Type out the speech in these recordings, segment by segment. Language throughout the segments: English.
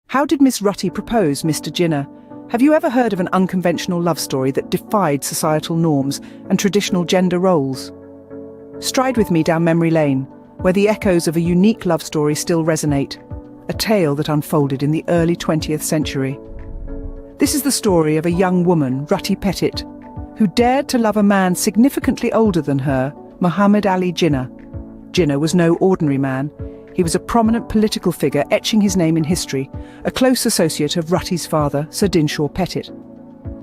How did Miss Ruttie propose Mr. Jinnah? Have you ever heard of an unconventional love story that defied societal norms and traditional gender roles? Stride with me down memory lane, where the echoes of a unique love story still resonate, a tale that unfolded in the early 20th century. This is the story of a young woman, Ruttie Pettit, who dared to love a man significantly older than her, Muhammad Ali Jinnah. Jinnah was no ordinary man. He was a prominent political figure etching his name in history, a close associate of Ruttie's father, Sir Dinshaw Pettit.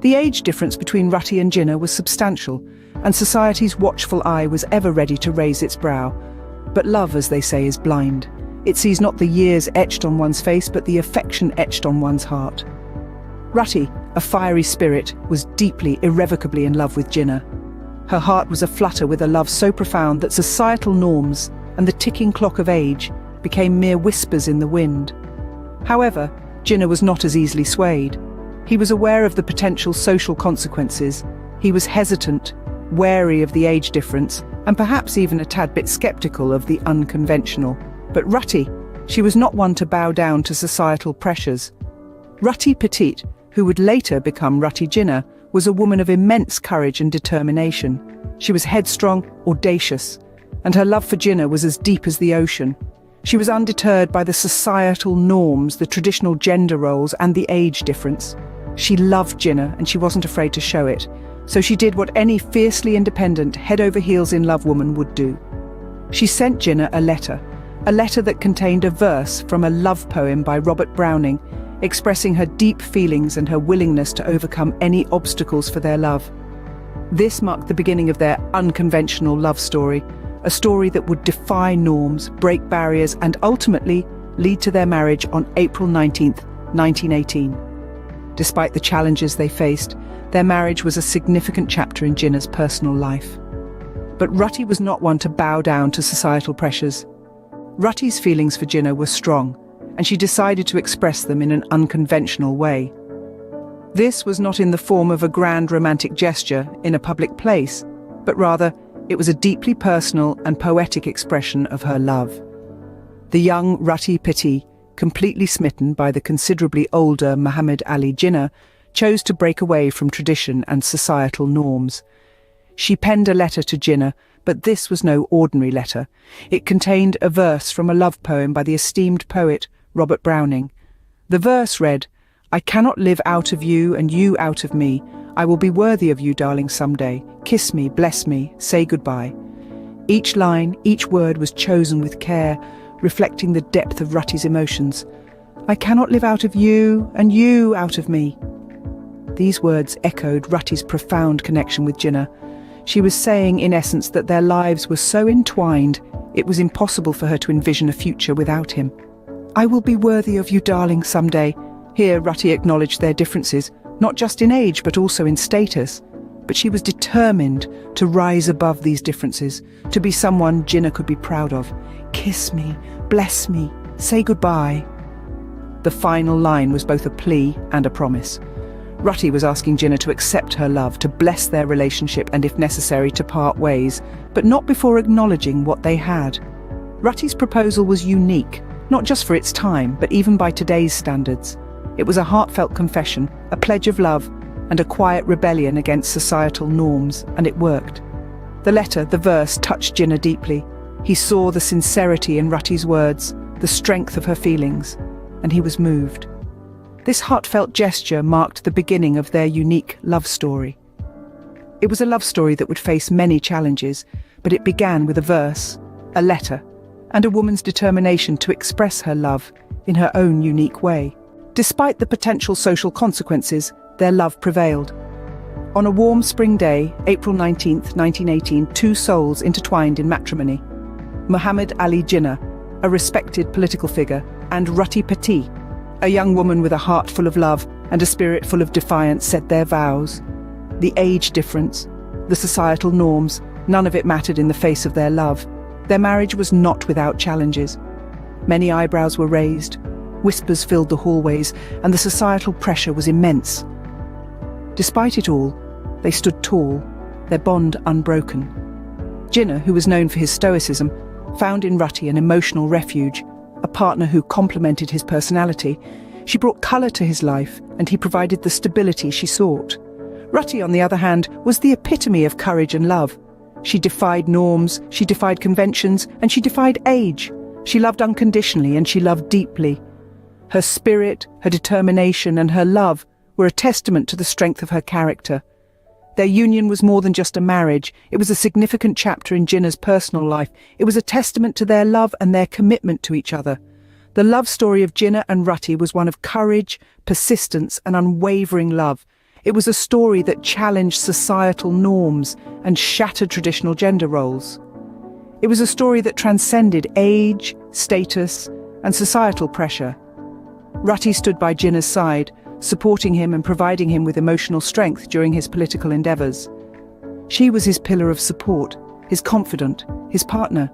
The age difference between Ruttie and Jinnah was substantial, and society's watchful eye was ever ready to raise its brow. But love, as they say, is blind. It sees not the years etched on one's face, but the affection etched on one's heart. Ruttie, a fiery spirit, was deeply, irrevocably in love with Jinnah. Her heart was aflutter with a love so profound that societal norms and the ticking clock of age became mere whispers in the wind. However, Jinnah was not as easily swayed. He was aware of the potential social consequences. He was hesitant, wary of the age difference, and perhaps even a tad bit sceptical of the unconventional. But Ruttie, she was not one to bow down to societal pressures. Ruttie Pettit, who would later become Ruttie Jinnah, was a woman of immense courage and determination. She was headstrong, audacious, and her love for Jinnah was as deep as the ocean. She was undeterred by the societal norms, the traditional gender roles, and the age difference. She loved Jinnah, and she wasn't afraid to show it. So she did what any fiercely independent, head-over-heels-in-love woman would do. She sent Jinnah a letter that contained a verse from a love poem by Robert Browning, expressing her deep feelings and her willingness to overcome any obstacles for their love. This marked the beginning of their unconventional love story, a story that would defy norms, break barriers, and ultimately lead to their marriage on April 19th, 1918. Despite the challenges they faced, their marriage was a significant chapter in Jinnah's personal life. But Ruttie was not one to bow down to societal pressures. Ruttie's feelings for Jinnah were strong, and she decided to express them in an unconventional way. This was not in the form of a grand romantic gesture in a public place, but rather it was a deeply personal and poetic expression of her love. The young Ruttie Pettit, completely smitten by the considerably older Muhammad Ali Jinnah, chose to break away from tradition and societal norms. She penned a letter to Jinnah, but this was no ordinary letter. It contained a verse from a love poem by the esteemed poet Robert Browning. The verse read, "I cannot live out of you and you out of me. I will be worthy of you, darling, someday. Kiss me, bless me, say goodbye." Each line, each word was chosen with care, reflecting the depth of Ruttie's emotions. "I cannot live out of you and you out of me." These words echoed Ruttie's profound connection with Jinnah. She was saying, in essence, that their lives were so entwined, it was impossible for her to envision a future without him. "I will be worthy of you, darling, someday." Here, Ruttie acknowledged their differences, not just in age, but also in status. But she was determined to rise above these differences, to be someone Jinnah could be proud of. "Kiss me, bless me, say goodbye." The final line was both a plea and a promise. Ruttie was asking Jinnah to accept her love, to bless their relationship, and if necessary, to part ways, but not before acknowledging what they had. Ruttie's proposal was unique, not just for its time, but even by today's standards. It was a heartfelt confession, a pledge of love, and a quiet rebellion against societal norms, and it worked. The letter, the verse, touched Jinnah deeply. He saw the sincerity in Ruttie's words, the strength of her feelings, and he was moved. This heartfelt gesture marked the beginning of their unique love story. It was a love story that would face many challenges, but it began with a verse, a letter, and a woman's determination to express her love in her own unique way. Despite the potential social consequences, their love prevailed. On a warm spring day, April 19th, 1918, two souls intertwined in matrimony. Muhammad Ali Jinnah, a respected political figure, and Ruttie Pettit, a young woman with a heart full of love and a spirit full of defiance, said their vows. The age difference, the societal norms, none of it mattered in the face of their love. Their marriage was not without challenges. Many eyebrows were raised, whispers filled the hallways, and the societal pressure was immense. Despite it all, they stood tall, their bond unbroken. Jinnah, who was known for his stoicism, found in Ruttie an emotional refuge, a partner who complemented his personality. She brought colour to his life, and he provided the stability she sought. Ruttie, on the other hand, was the epitome of courage and love. She defied norms, she defied conventions, and she defied age. She loved unconditionally, and she loved deeply. Her spirit, her determination, and her love were a testament to the strength of her character. Their union was more than just a marriage. It was a significant chapter in Jinnah's personal life. It was a testament to their love and their commitment to each other. The love story of Jinnah and Ruttie was one of courage, persistence, and unwavering love. It was a story that challenged societal norms and shattered traditional gender roles. It was a story that transcended age, status, and societal pressure. Ruttie stood by Jinnah's side, supporting him and providing him with emotional strength during his political endeavours. She was his pillar of support, his confidant, his partner.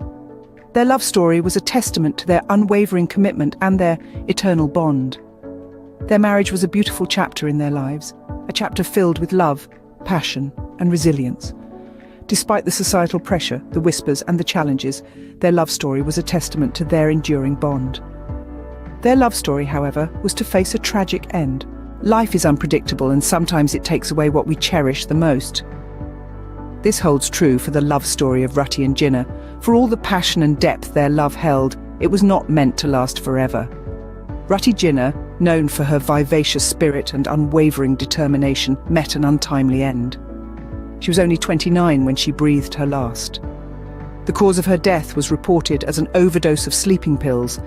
Their love story was a testament to their unwavering commitment and their eternal bond. Their marriage was a beautiful chapter in their lives, a chapter filled with love, passion, and resilience. Despite the societal pressure, the whispers, and the challenges, their love story was a testament to their enduring bond. Their love story, however, was to face a tragic end. Life is unpredictable, and sometimes it takes away what we cherish the most. This holds true for the love story of Ruttie and Jinnah. For all the passion and depth their love held, it was not meant to last forever. Ruttie Jinnah, known for her vivacious spirit and unwavering determination, met an untimely end. She was only 29 when she breathed her last. The cause of her death was reported as an overdose of sleeping pills,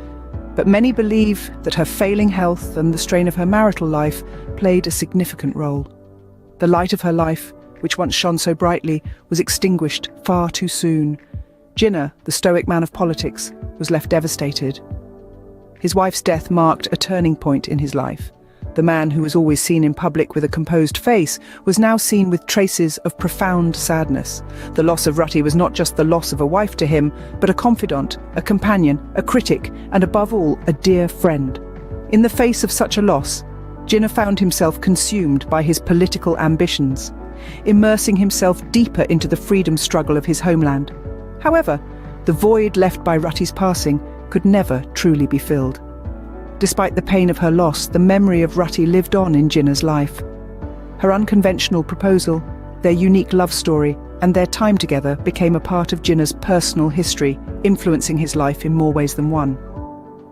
but many believe that her failing health and the strain of her marital life played a significant role. The light of her life, which once shone so brightly, was extinguished far too soon. Jinnah, the stoic man of politics, was left devastated. His wife's death marked a turning point in his life. The man who was always seen in public with a composed face was now seen with traces of profound sadness. The loss of Ruttie was not just the loss of a wife to him, but a confidant, a companion, a critic, and above all, a dear friend. In the face of such a loss, Jinnah found himself consumed by his political ambitions, immersing himself deeper into the freedom struggle of his homeland. However, the void left by Ruttie's passing could never truly be filled. Despite the pain of her loss, the memory of Ruttie lived on in Jinnah's life. Her unconventional proposal, their unique love story, and their time together became a part of Jinnah's personal history, influencing his life in more ways than one.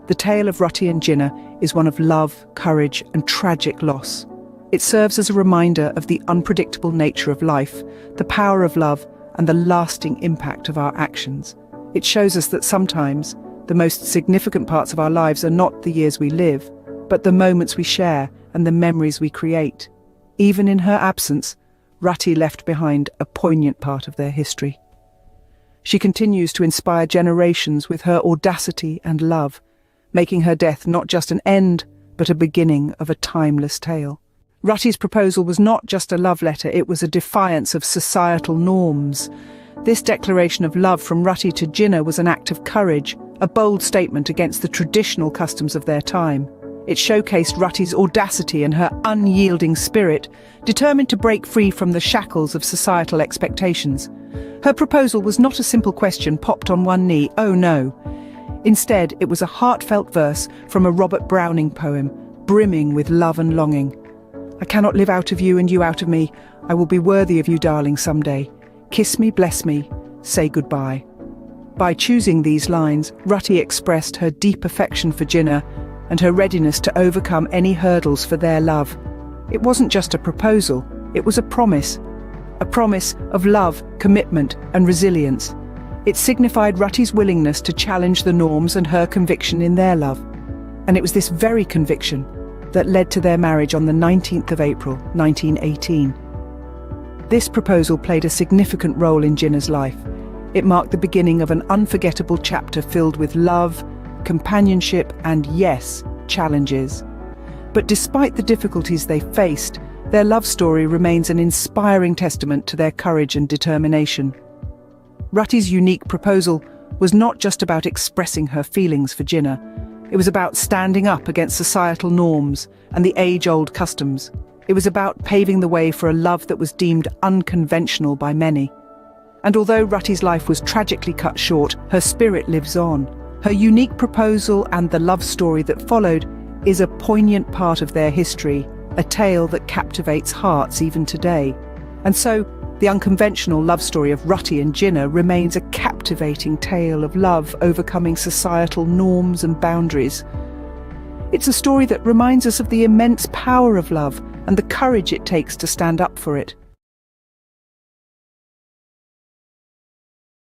The tale of Ruttie and Jinnah is one of love, courage, and tragic loss. It serves as a reminder of the unpredictable nature of life, the power of love, and the lasting impact of our actions. It shows us that sometimes the most significant parts of our lives are not the years we live, but the moments we share and the memories we create. Even in her absence, Ruttie left behind a poignant part of their history. She continues to inspire generations with her audacity and love, making her death not just an end, but a beginning of a timeless tale. Ruttie's proposal was not just a love letter, it was a defiance of societal norms. This declaration of love from Ruttie to Jinnah was an act of courage, a bold statement against the traditional customs of their time. It showcased Ruttie's audacity and her unyielding spirit, determined to break free from the shackles of societal expectations. Her proposal was not a simple question popped on one knee, oh no. Instead, it was a heartfelt verse from a Robert Browning poem, brimming with love and longing. I cannot live out of you and you out of me. I will be worthy of you, darling, someday. Kiss me, bless me, say goodbye. By choosing these lines, Ruttie expressed her deep affection for Jinnah and her readiness to overcome any hurdles for their love. It wasn't just a proposal, it was a promise of love, commitment, and resilience. It signified Ruttie's willingness to challenge the norms and her conviction in their love. And it was this very conviction that led to their marriage on the 19th of April, 1918. This proposal played a significant role in Jinnah's life. It marked the beginning of an unforgettable chapter filled with love, companionship, and yes, challenges. But despite the difficulties they faced, their love story remains an inspiring testament to their courage and determination. Ruttie's unique proposal was not just about expressing her feelings for Jinnah. It was about standing up against societal norms and the age-old customs. It was about paving the way for a love that was deemed unconventional by many. And although Ruttie's life was tragically cut short, her spirit lives on. Her unique proposal and the love story that followed is a poignant part of their history, a tale that captivates hearts even today. And so, the unconventional love story of Ruttie and Jinnah remains a captivating tale of love overcoming societal norms and boundaries. It's a story that reminds us of the immense power of love and the courage it takes to stand up for it.